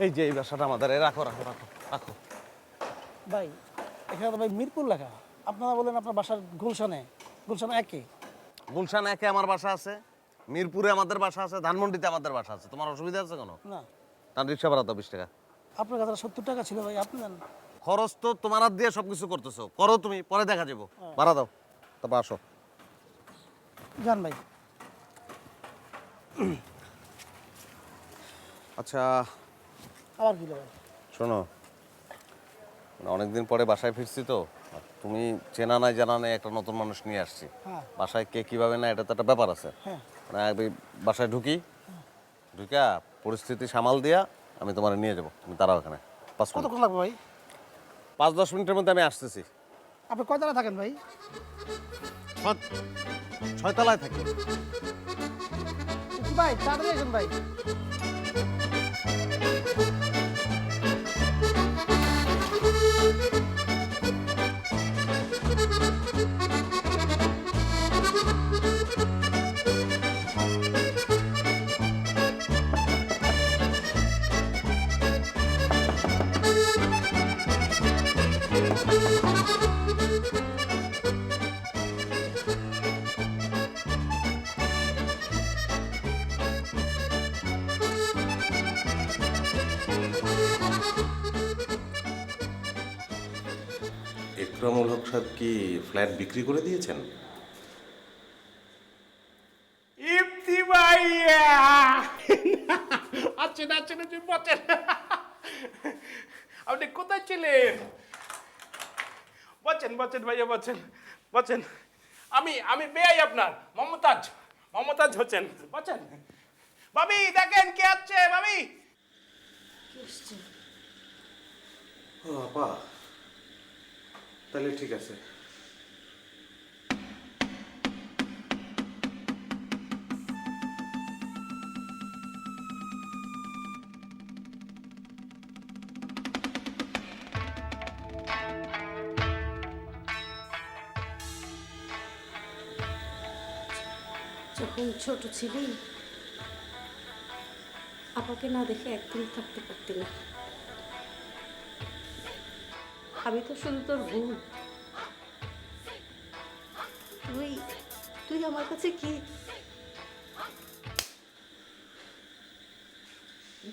এই যে এই বাসাটা আমাদের, রাখো রাখো রাখো রাখো। ভাই এখানে তো ভাই মিরপুর লেখা, আপনারা বলেন আপনার বাসার গুলশানে, গুলশান একে। গুলশান একে আমার বাসা আছে, মিরপুরে আমাদের বাসা আছে, ধানমন্ডিতে আমাদের বাসা আছে। তোমার অসুবিধা আছে কোনো? না। তার রিক্সা ভাড়া তো 20 টাকা। আপনার কাছে 70 টাকা ছিল ভাই, আপনি দেন। খরচ তো তোমার হাত দিয়ে সবকিছু করতেছো, করো তুমি, পরে দেখা যাবো। ভাড়া দাও, তারপর আসো। যান ভাই। আচ্ছা আবার কি ভাই? শোনো, অনেকদিন পরে বাসায় ফিরছি তো, আর তুমি চেনা নাই জানা নাই একটা নতুন মানুষ নিয়ে আসছি। হ্যাঁ বাসায় কে কিভাবে না এটা তো একটা ব্যাপার আছে। হ্যাঁ। মানে আমি বাসায় ঢুকি, ঢুকা পরিস্থিতি সামাল দিয়া আমি তোমার নিয়ে যাবো। তুমি তারাও এখানে 5 মিনিট, কতক্ষণ লাগবে ভাই? 5-10 মিনিটের মধ্যে আমি আসতেছি। আপনি কয়তলা থাকেন ভাই? 6 তলায় থাকি। ভাই তাড়াতাড়ি আসুন ভাই। ইকরামুল হক সাহেব কি ফ্ল্যাট বিক্রি করে দিয়েছেন? ইফতি ভাইয়া আছেন আছেন, বসেন। আপনি কোথায় ছিলেন? বসেন বসেন ভাইয়া, বসেন বসেন। আমি বেয়াই আপনার, মমতাজ, মমতাজ হচ্ছেন। বসেন। ভাবি দেখেন কে আছে, ভাবি। ও আপা, তাহলে ঠিক আছে। যখন ছোট ছিলি আপাকে না দেখে একদম থাকতে পারতি না। আমি তো শুধু তোর বোন, তুই তুই আমার কাছে কি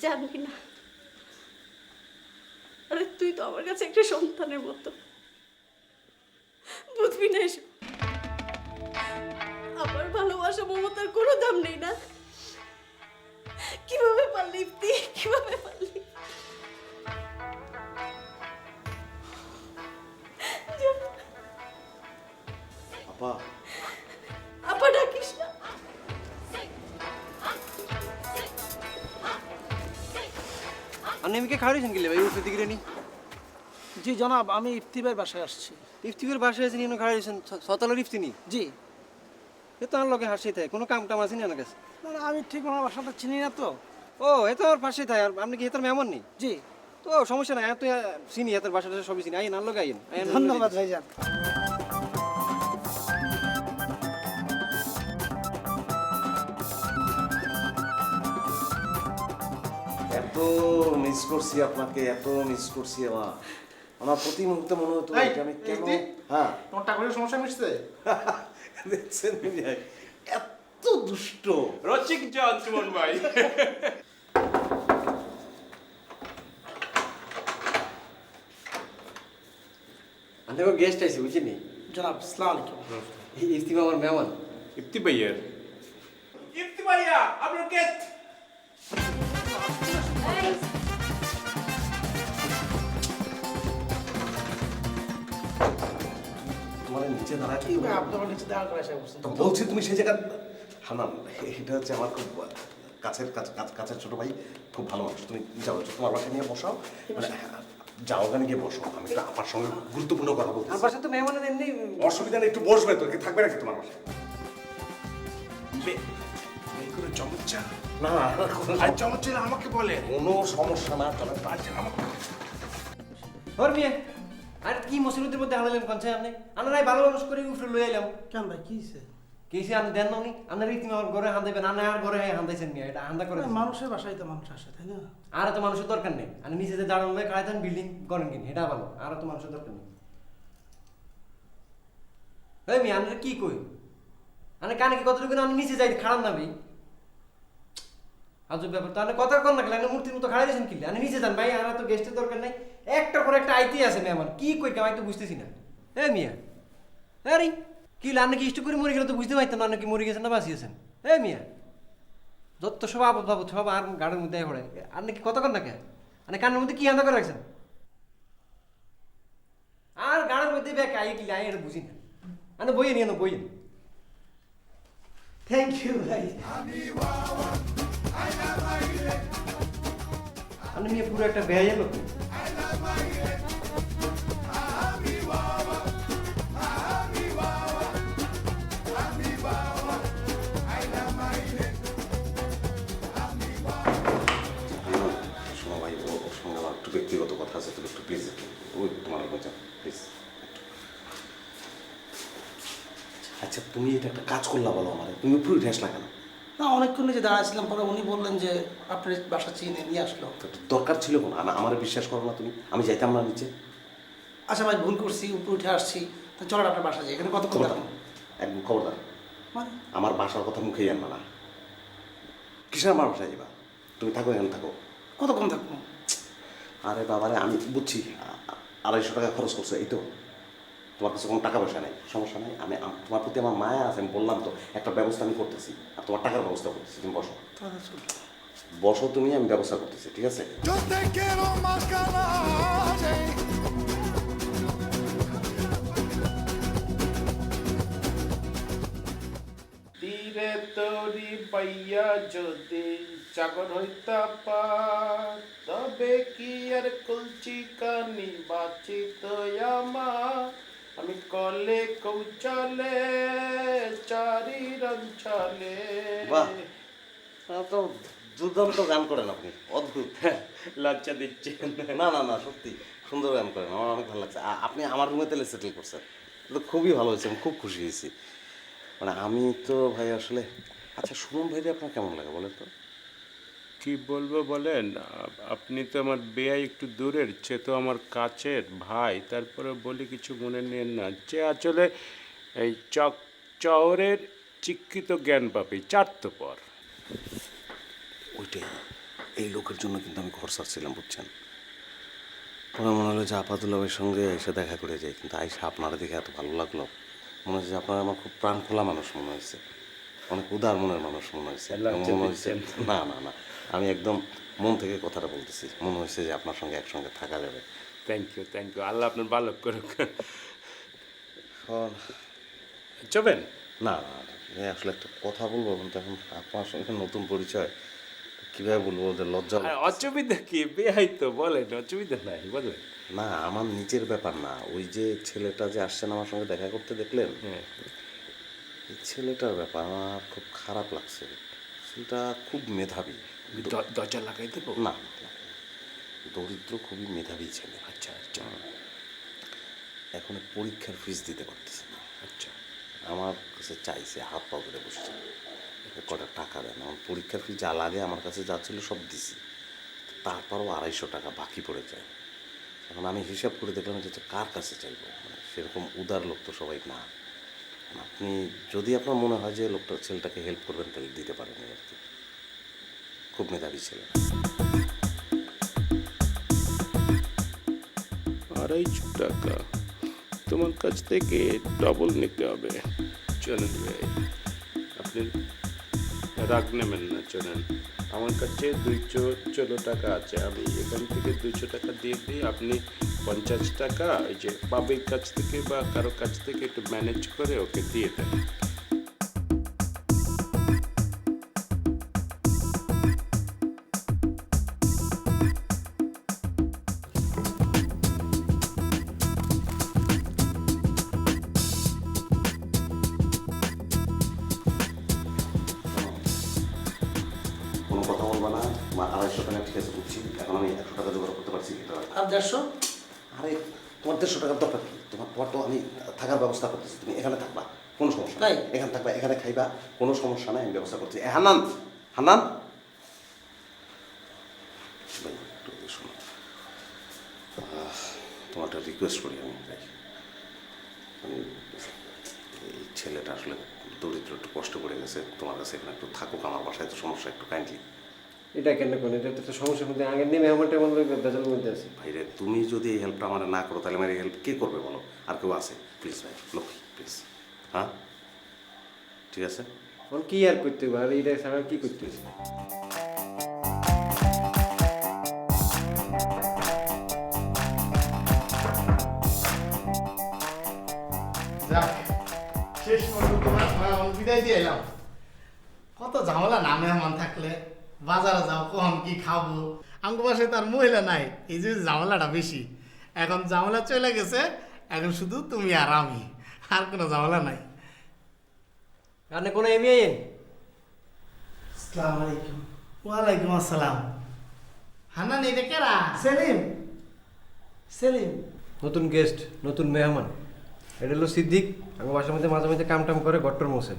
জানবি না? আরে তুই তো আমার কাছে একটা সন্তানের মতো, বুঝবি না এসব? আমার ভালোবাসা মমতার কোনো দাম নেই না? কিভাবে পারলি ইফতি, কিভাবে পারলি? আপা, আপা ডাকিস না। আপনি খাওয়াইছেন কি ভাই? উঠতে দিকে নি। জি জনাব, আমি ইফতি ভাইয়ের বাসায় আসছি। ইফতিকের বাসায় আছেন, এনে খাওয়াইছেন সতলার ইফতি নি? জি। এ তো আমার লোকে হাসি থাকে, কোনো কাম টাম আছে নি আমার কাছে? না না, আমি ঠিক ওনার বাসাটা চিনি না তো। ও এ তো আমার পাশেই থাকে। আর আপনি কি এতার মেমন নি? জি। তো সমস্যা নাই, এত চিনি এতার বাসাটা সবই চিনি। আইন আর লোক আইন। ধন্যবাদ ভাইজান। এত মিস করছি আপনাকে, এত মিস করছি আমার। আমার প্রতি মুহূর্তে মনে হতো এই, যে আমি কেন এই, হ্যাঁ তোমার টাকার সমস্যা মিটছে? দেখছেন মিজাই, এত দুষ্ট। রসিক জন সুমন ভাই। আমি গেস্ট আইছি বুঝিনি, জনাব সালাম আলাইকুম। ইফতিমা আমার মেহমান। ইফতি ভাইয়ের ইফতি ভাইয়া আপনার গেট। তোমার নিচে দাঁড়ায় কি ভাই আপনি আমার নিচে দাঁড় করে এসে বলছেন? তো বলছি তুমি সেই জায়গা হানান, এটা হচ্ছে আমার খুব কাছের ছোট ভাই, খুব ভালো মানুষ। তুমি যাও, তোমার বাসায় নিয়ে বসাও, মানে যাও, ওখানে গিয়ে বসো, আমি একটু আমার সঙ্গে গুরুত্বপূর্ণ কথা বলছি। আমার বাসায় তো মেহমানের এমনি অসুবিধা নেই, একটু বসবে তো, কি থাকবে নাকি তোমার বাসায়? কোনো চমৎকার না আর চমৎকার আমাকে বলে। কোনো সমস্যা না, চলে আমাকে ওর মেয়ে আর কি মুসিবতের মধ্যে হারালেন কনছে আপনি? আনারাই ভালো মানুষ করে উঠে লই এলাম। কেন ভাই কি হয়েছে? কেসে আপনি দেন না উনি? আপনার ইতিমা আমার ঘরে হান্দাইবেন, আনা আর ঘরে হান্দাইছেন নিয়ে, এটা হান্দা করে দিছেন। মানুষের বাসায় তো মানুষ আসে তাই না? আর তো মানুষের দরকার নেই, আপনি নিচে যে দাঁড়ানো হয়ে খাড়াই দেন বিল্ডিং করেন কিনি, এটা ভালো। আর তো মানুষের দরকার নেই। এই মেয়ে আপনার কি কই? আপনি কানে কি কতটুকু আমি নিচে যাই খারাপ না ভাই? আজব ব্যাপার তো, আপনি কথা কর না গেলে আপনি মূর্তির মতো খাড়াই দিয়েছেন কিনলে, আপনি নিচে যান ভাই, আমার তো গেস্টের দরকার নেই। একটার পর একটা আইতে আছে মেহমান, কি কই আমি তো বুঝতেছি না। এ মিয়া আরে কি আপনি কি ইষ্ট করে মরে গেলে তো বুঝতে পারতাম না আপনি কি মরে গেছেন না বাঁচিয়েছেন। এ মিয়া যত সব আপদ বাবদ সব আর গাড়ির মধ্যে পড়ে, আপনি কি কথা কর না কে? আপনি কানের মধ্যে কি আন্দা করে রাখছেন? আর গাড়ির মধ্যে ব্যাগ আই কি আই এটা বুঝি না। আপনি বইয়ে নিয়ে বইয়ে। থ্যাংক ইউ ভাই। আপনি নিয়ে পুরো একটা বেহাইয়া লোক। শোনো ভাই, ওর সঙ্গে আমার একটু ব্যক্তিগত কথা আছে, তুমি একটু প্লিজ, ওই তোমার বলছেন প্লিজ। আচ্ছা তুমি এটা একটা কাজ করলা বলো আমার, তুমি উপরে উঠে আসলা কেন? না অনেকক্ষণ নিচে দাঁড়াইছিলাম, পরে উনি বললেন যে আপনার বাসা চিনে নিয়ে আসলো। তো দরকার ছিল কোনো, আমার বিশ্বাস করো না তুমি, আমি যাইতাম না নিচে? আচ্ছা ভাই ভুল করছি, উপরে উঠে আসছি, তো চলো আপনার বাসা যাই। এখানে কতক্ষণ খবরদার, থাকবো? একদম খবরদার, মানে আমার বাসার কথা মুখেই আনবা না। কিসের আমার বাসায় যাবা? তুমি থাকো, এখানে থাকো। কতক্ষণ থাকবো? আরে বাবারে, আমি বুঝছি 250 টাকা খরচ করছো, এই তো, তোমার কাছে কোনো টাকা পয়সা নেই, সমস্যা নেই। তোমার প্রতি আমার মায়া আছে, আমি বললাম তো একটা ব্যবস্থা আমি করতেছি, আর তোমার টাকার ব্যবস্থা করতেছি। তুমি বসো, তাহলে চলো। বসো তুমি, আমি ব্যবস্থা করতেছি, ঠিক আছে? Yo te quiero más que a nadie. তীরে তরি পাইয়া যদি জাগর হইতা পার, তবে কি আর কলচি কানি বাঁচিত আমার। আমি কলে কৌচলে চারি অঞ্চলে। বাহ, তো দুর্দান্ত গান করেন আপনি, অদ্ভুত। লজ্জা দিচ্ছেন। না না না, সত্যি সুন্দর গান করেন, আমার অনেক ভালো লাগছে। আপনি আমার রুমে তেলে সেটেল করছেন, তো খুবই ভালো হয়েছে, আমি খুব খুশি হয়েছি। মানে আমি তো ভাই আসলে, আচ্ছা সুমন ভাইরে আপনার কেমন লাগে বলেন তো? কি বলবো বলেন, আপনি তো আমার বেয়াই একটু দূরের, সে তো আমার কাছের ভাই, তারপরে বলি কিছু মনে নেন না, যে আসলে এই চরের শিক্ষিত জ্ঞান পাপি চার্থপর। ওইটাই, এই লোকের জন্য কিন্তু আমি ঘর ছাড়ছিলাম, বুঝছেন? ওরা মনে হলো যে আপাতুল্লাহের সঙ্গে এসে দেখা করে যাই, কিন্তু আইসা আপনারা দেখে এত ভালো লাগলো, মনে হচ্ছে যে আপনারা আমার খুব প্রাণ খোলা মানুষ মনে হয়েছে, অনেক উদার মনের মানুষ মনে হয়েছে। মনে হয়েছে না না না, আমি একদম মন থেকে কথাটা বলতেছি, মনে হয়েছে যে আপনার সঙ্গে একসঙ্গে থাকা যাবে। থ্যাংক ইউ, আল্লাহ আপনার ভালো করুক। এখন চবেন না না, আসলে একটা কথা বলবো, কিন্তু এখন আপনার সঙ্গে নতুন পরিচয়, কীভাবে বলবো, ওদের লজ্জা আর অসুবিধা কি, বেয়াই তো বলেন, অসুবিধা নাই বলেন। না, আমার নিজের ব্যাপার না, ওই যে ছেলেটা যে আসছেন আমার সঙ্গে দেখা করতে, দেখলেন? হ্যাঁ, এই ছেলেটার ব্যাপার আমার খুব খারাপ লাগছে। ছেলেটা খুব মেধাবী। দরজা লাগাই দেবো? না, দরিদ্র, খুবই মেধাবী ছেলে। আচ্ছা আচ্ছা এখন পরীক্ষার ফিস দিতে পারতেছে না। আচ্ছা। আমার কাছে চাইছে, হাত পা করে বসছে, কটা টাকা দেন। আমার পরীক্ষার ফি যা লাগে আমার কাছে যা ছিল সব দিছি, তারপরও 250 টাকা বাকি পড়ে যায়। এখন আমি হিসাব করে দেখলাম যে কার কাছে চাইবো, মানে সেরকম উদার লোক তো সবাই না। আপনি যদি আপনার মনে হয় যে লোকটা ছেলেটাকে হেল্প করবেন তাহলে দিতে পারেন আর কি, খুব মেধাবী ছেলে। 250 টাকা তোমার কাছ থেকে ডবল নিতে হবে। চলেন ভাই, আপনি রাগ নেবেন না, চলেন। আমার কাছে 214 টাকা আছে, আমি এখান থেকে 200 টাকা দিয়ে দিই, আপনি 50 টাকা এই যে বাবির কাছ থেকে বা কারো কাছ থেকে একটু ম্যানেজ করে ওকে দিয়ে দেন। কোনো কথা বলবো না, 250 টাকা ঠিক আছে বুঝছি, এখন আমি 100 টাকা জোগাড় করতে পারছি এটা। আর 150? আরে তোমার 150 টাকার দরকার কি? তোমার তো আমি থাকার ব্যবস্থা করতেছি, তুমি এখানে থাকবা, কোনো সমস্যা তাই? নাই। এখানে থাকবা, এখানে খাইবা, কোনো সমস্যা নাই, আমি ব্যবস্থা করছি। হান্নান, হান্নান ভাই, একটু শোনো, তোমার একটা রিকোয়েস্ট করি আমি ভাই। এই ছেলেটা আসলে দরিদ্র, একটু কষ্ট করে গেছে, তোমার কাছে এখানে একটু থাকুক, আমার বাসায় তো সমস্যা, একটু কাইন্ডলি। এটা কেন কোন, এটা তো একটা সমস্যার মধ্যে আগের নিয়ে মেহমান টেমন বেজালের মধ্যে আছে। ভাইরে, তুমি যদি এই হেল্পটা আমার না করো তাহলে আমার এই হেল্প কে করবে বলো? আর কেউ আছে? প্লিজ ভাই, লক্ষ্মী প্লিজ। হ্যাঁ ঠিক আছে। এখন কি আর করতে হবে, আর এটা ছাড়া কি করতে হবে? যাক, শেষ পর্যন্ত মেহমান বিদায় দিয়ে এলাম। কত ঝামেলা না মেহমান থাকলে, বাজারে যাও কখন কি খাবো, আমার বাসায় তার মহিলা নাই, এই যে ঝামেলাটা বেশি। এখন ঝামেলা চলে গেছে, এখন শুধু তুমি আর আমি, আর কোনো ঝামেলা নাই। আপনি কোনো এমএন? আসসালামু আলাইকুম। ওয়ালাইকুম আসসালাম। হান্নান, এটা কেরা? সেলিম। সেলিম নতুন গেস্ট, নতুন মেহমান। এটা হলো সিদ্দিক, আমার বাসার মধ্যে মাঝে মাঝে কাম টাম করে, গট্টর মোছে।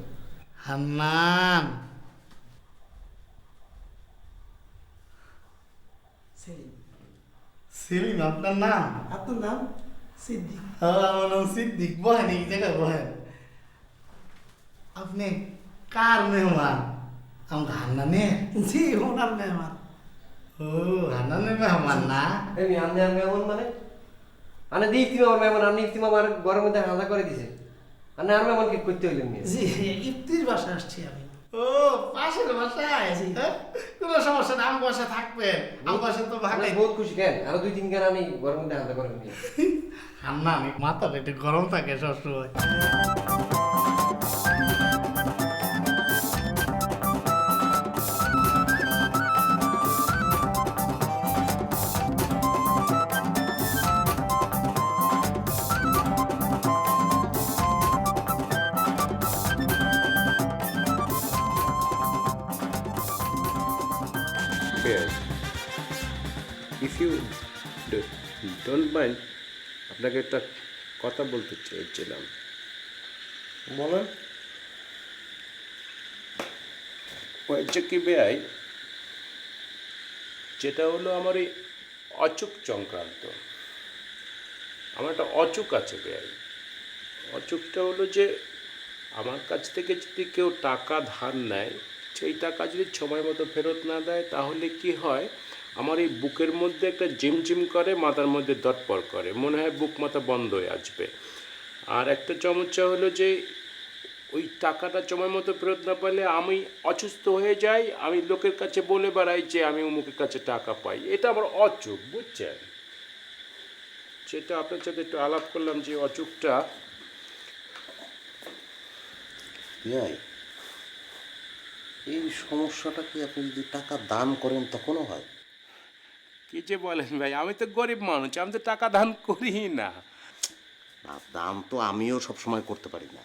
হান্নান। সেলিম আপনার নাম? আপনার নাম? সিদ্দিক। আমার নাম সিদ্দিক। বহেন, এই জায়গায় বহেন। আপনি কার মেহমান? আমার হান্নানের? জি, ওনার মেহমান। ও, হান্নানের মেহমান না? এই আপনি আর মেহমান মানে? আনে দিয়ে ইফতিমা আমার মেহমান, আপনি ইফতিমা আমার ঘরের মধ্যে হাজা করে দিছে। আপনি আর মেহমান কি করতে হইলেন? জি, ইফতির বাসায় আসছি আমি। ও, পাশের বাসায়? হ্যাঁ? কোনো সমস্যা না, আমার বাসায় থাকবেন। আমার বাসায় তো ভাগাই। বহুত খুশি কেন, আরো 2-3 কেন আমি ঘরের মধ্যে হাজা করে দিই। হান্নান, মাথা পেটে গরম থাকে সবসময়। Yes. If you don't mind, আপনাকে একটা কথা বলতে চেয়েছিলাম। বলেন। হয়েছে কি বেআই, যেটা হলো আমার এই অচুক সংক্রান্ত। আমার একটা অচুক আছে বেআই। অচুকটা হলো যে আমার কাছ থেকে যদি কেউ টাকা ধার নেয়, সেই টাকা যদি সময় মতো ফেরত না দেয়, তাহলে কি হয়, আমার এই বুকের মধ্যে একটা ঝিমঝিম করে, মাথার মধ্যে দটপড় করে, মনে হয় বুক মাথা বন্ধ হয়ে আসবে। আর একটা সমস্যা হলো যে ওই টাকাটা সময় মতো ফেরত না পেলে আমি অসুস্থ হয়ে যাই, আমি লোকের কাছে বলে বেড়াই যে আমি অমুকের কাছে টাকা পাই। এটা আমার অচুক, বুঝছেন? সেটা আপনার সাথে একটু আলাপ করলাম যে অচুকটা। ভাই, এই সমস্যাটা কি আপনি যদি টাকা দান করেন তখনও হয়? কি যে বলেন ভাই, আমি তো গরিব মানুষ, আমি তো টাকা দান করি না। না, দান তো আমিও সবসময় করতে পারি না,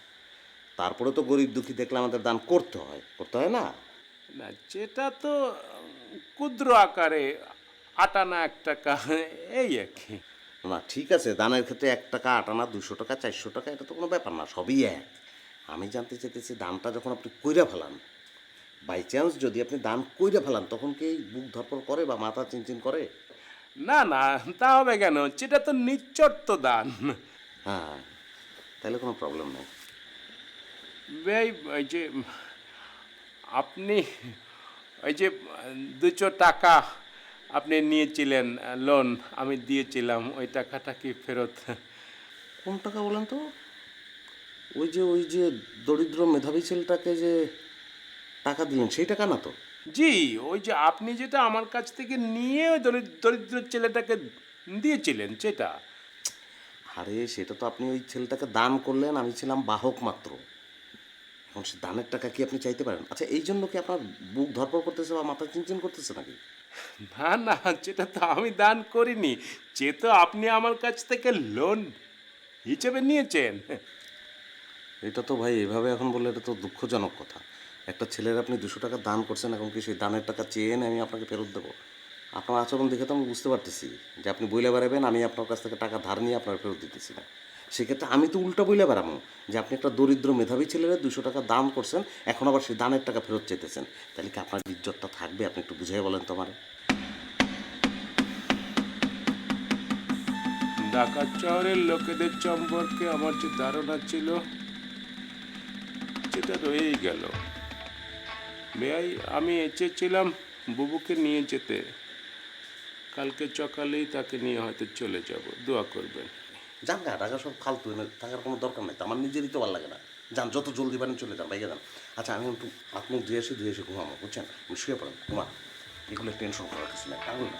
তারপরে তো গরিব দুঃখী দেখলে আমাদের দান করতে হয়, করতে হয় না? না, যেটা তো ক্ষুদ্র আকারে 8 আনা 1 টাকা, এই আর কি। না ঠিক আছে, দানের ক্ষেত্রে 1 টাকা 8 আনা 200 টাকা 400 টাকা এটা তো কোনো ব্যাপার না, সবই এক। আমি জানতে চাইতেছি দানটা যখন আপনি কইরা ফেলান বাই চান্স যদি আপনি দান কইরা ফেলান তখন কি এই বুক ধরপড় করে বা মাথা চিনচিন করে? না না, তা হবে কেন, সেটা তো নিশ্চর্ত দান। হ্যাঁ, তাহলে কোনো প্রবলেম নেই। বেআই, ওই যে আপনি ওই যে 200 টাকা আপনি নিয়েছিলেন লোন, আমি দিয়েছিলাম, ওই টাকাটা কি ফেরত? কোন টাকা বলেন তো? ওই যে দরিদ্র মেধাবী ছেলেটাকে যে টাকা দিলেন সেই টাকা না তো? জি, ওই যে আপনি যেটা আমার কাছ থেকে নিয়ে ওই দরিদ্র ছেলেটাকে দিয়েছিলেন সেটা। আরে সেটা তো আপনি ওই ছেলেটাকে দান করলেন, আমি ছিলাম বাহক মাত্র। এখন সে দানের টাকা কি আপনি চাইতে পারেন? আচ্ছা, এই জন্য কি আপনার বুক ধরপড় করতেছে বা মাথা চিনচিন করতেছে নাকি? না না, সেটা তো আমি দান করিনি, সে তো আপনি আমার কাছ থেকে লোন হিসেবে নিয়েছেন। এটা তো ভাই এভাবে এখন বললে এটা তো দুঃখজনক কথা। একটা ছেলের আপনি 200 টাকা দান করছেন, এখন কি সেই দানের টাকা চেয়ে এনে আমি আপনাকে ফেরত দেবো? আপনার আচরণ দেখে তো আমি বুঝতে পারতেছি যে আপনি বইলে বেড়াবেন, আমি আপনার কাছ থেকে টাকা ধার নিয়ে আপনার ফেরত দিতেছি না। সেক্ষেত্রে আমি তো উল্টা বইলে বেড়াবো যে আপনি একটা দরিদ্র মেধাবী ছেলেরা 200 টাকা দান করছেন, এখন আবার সেই দানের টাকা ফেরত চাইতেছেন। তাহলে কি আপনার ইজ্জতটা থাকবে? আপনি একটু বুঝাই বলেন তো আমারে। ঢাকা শহরের লোকেদের সম্পর্কে আমার যে ধারণা ছিল সেটা রয়েই গেল। বেআই, আমি চেয়েছিলাম বুবুকে নিয়ে যেতে, কালকে সকালেই তাকে নিয়ে হয়তো চলে যাব, দোয়া করবেন। যান গা, টাকা সব ফালতু, এনে থাকার কোনো দরকার নেই। তো আমার নিজেরই তো ভালো লাগে না। যান, যত জলদি পারেন চলে যান, বাইরে যান। আচ্ছা, আমি একটু হাত মুখ ধুয়ে এসে ঘুমাবো, বুঝছেন? আমি শুয়ে পড়েন, ঘুমান। এগুলো টেনশন করার কিছু নেই, আগুন না।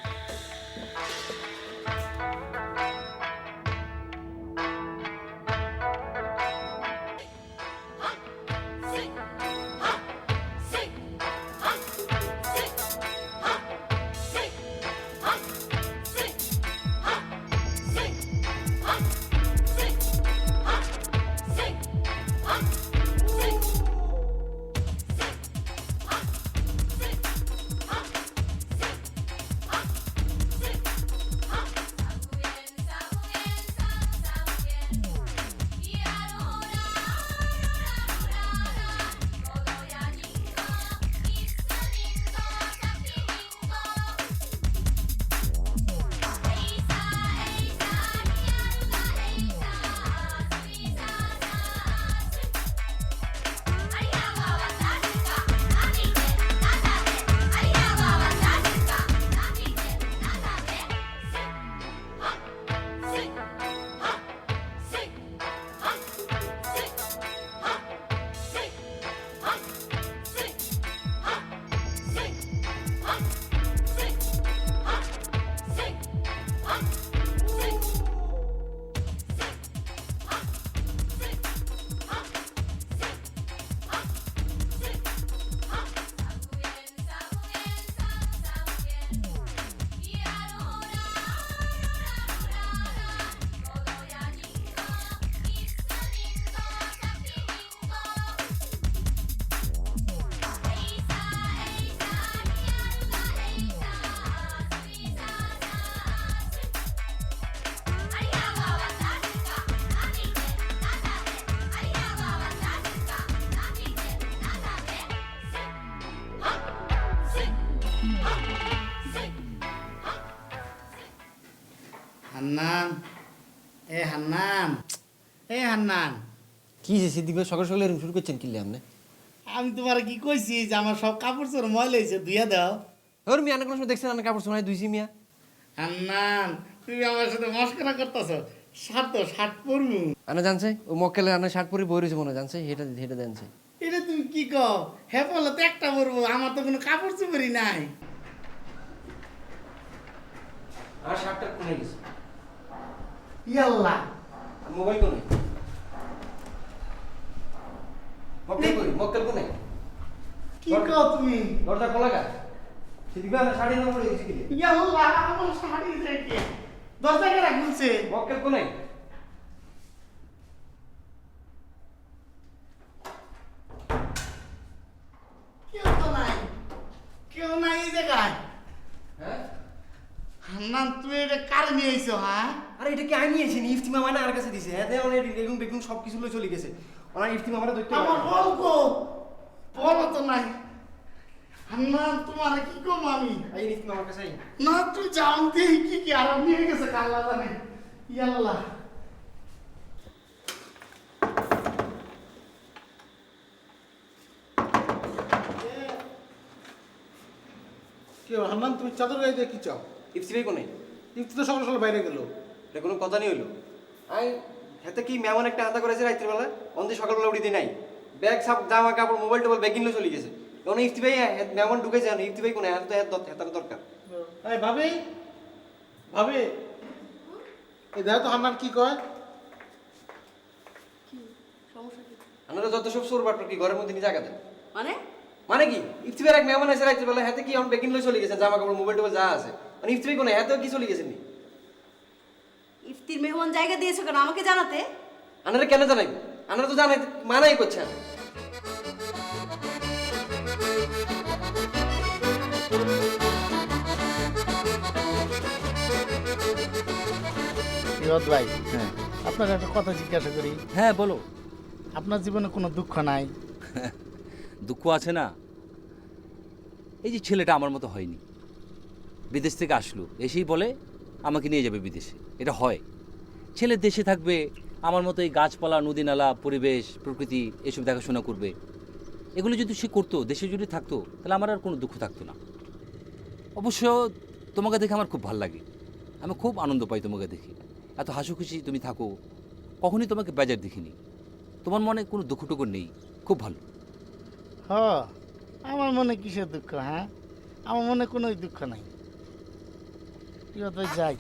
হান্নান, এ হান্নান, এ হান্নান, কি যে সিদ্দিক ভাই সকাল সকাল এরকম শুরু করছেন কিনলে আপনি? আমি তোমার কি কইছি যে আমার সব কাপড় চোর ময়লা হয়েছে, ধুইয়া দাও। ওর মিয়া কোনো সময় দেখছেন না কাপড় সময় ধুইছি মিয়া? হান্নান, তুমি আমার সাথে মস্করা করতেছ। শার্ট পরবো। আনা জানছে ও মক্কেলে আনা শার্ট পরে বই রয়েছে মনে জানছে, হেটা জানছে। এটা তুমি কি কও? হ্যাঁ বলো তো, একটা পরবো, আমার তো কোনো কাপড় চোপড়ই নাই। আমার শার্টটা কোনে গেছে? ইয়াল্লা, মোবাইল কোনে? মক্কেল কোনে? কি কও তুমি? দরজা খোলা গা। সিদ্দিক ভাই আমার শাড়ি না পরে গেছে কিলে? ইয়াল্লা, আমার শাড়ি রেখে দরজা কেন খুলছে? মক্কেল কোনে? কেউ তো নাই, কেউ নাই এই জায়গায়। হ্যাঁ? হান্নান, তুমি এটা কার নিয়ে আইছো? হ্যাঁ, আরে এটা কি আমি নিয়েছি ইফতিমা মানে আমার কাছে দিছে। হ্যাঁ দেখ অনেক বেগুন বেগুন সব কিছু লই চলে গেছে। ওনা ইফতিমা আমারে ধরতে আমার বলবো, বলো তো নাই। হান্নান তোমার কি কম আমি এই নিস আমার কাছে আই। না তুই যাও দেখি কি কি আরাম নিয়ে গেছে কাল্লা জানে ইয়াল্লাহ কি হান্নান তুমি চাদর গায়ে দিয়ে কি চাও? ইফতি ভাই কোনে? ইফতি তো সকাল সকাল বাইরে গেল। এটা কোনো কথা নেই হইলো। আই হাতে কি মেমন একটা আদা করেছে রাত্রির বেলা, অন্দি সকালবেলা উঠি দিই নাই। ব্যাগ সাপ জামা কাপড় মোবাইল টোবাইল ব্যাগ কিনলে চলে গেছে। তখন ইফতি ভাই মেমন ঢুকেছে, ইফতি ভাই কোনে? হাতে হাতের দরকার। এই ভাবি, ভাবি, এই দেখো তো হান্নান কি কয়? কি সমস্যা কি? আপনারা যত সব সোর বাটর কি ঘরের মধ্যে নিয়ে জায়গা দেন? মানে মানে কি ইফতি ভাই এক মেমন আছে রাত্রির বেলা, হাতে কি এখন ব্যাগ কিনলে চলে গেছে, জামা কাপড় মোবাইল টোবাইল যা আছে। মানে ইফতি ভাই কোনে? হাতেও কি চলে গেছেন নি? ইফতির মেহমান জায়গা দিয়েছো কেন আমাকে জানাতে? আপনারা কেন জানাই? আপনারা তো জানাই মানাই করছেন। ইরদ ভাই আপনার একটা কথা জিজ্ঞাসা করি হ্যাঁ বলো। আপনার জীবনে কোনো দুঃখ নাই? দুঃখ আছে না? এই যে ছেলেটা আমার মতো হয়নি, বিদেশ থেকে আসলো, এসেই বলে আমাকে নিয়ে যাবে বিদেশে। এটা হয়? ছেলে দেশে থাকবে, আমার মতো এই গাছপালা, নদী নালা, পরিবেশ, প্রকৃতি এসব দেখাশোনা করবে। এগুলো যদি সে করতো, দেশে যদি থাকতো, তাহলে আমার আর কোনো দুঃখ থাকতো না। অবশ্য তোমাকে দেখে আমার খুব ভালো লাগে, আমি খুব আনন্দ পাই তোমাকে দেখে। এত হাসি খুশি তুমি থাকো, কখনই তোমাকে বেজার দেখিনি। তোমার মনে কোনো দুঃখ টুকুর নেই, খুব ভালো। হ আমার মনে কিসের দুঃখ? হ্যাঁ আমার মনে কোনো দুঃখ নাই। ইরদ ভাই যাই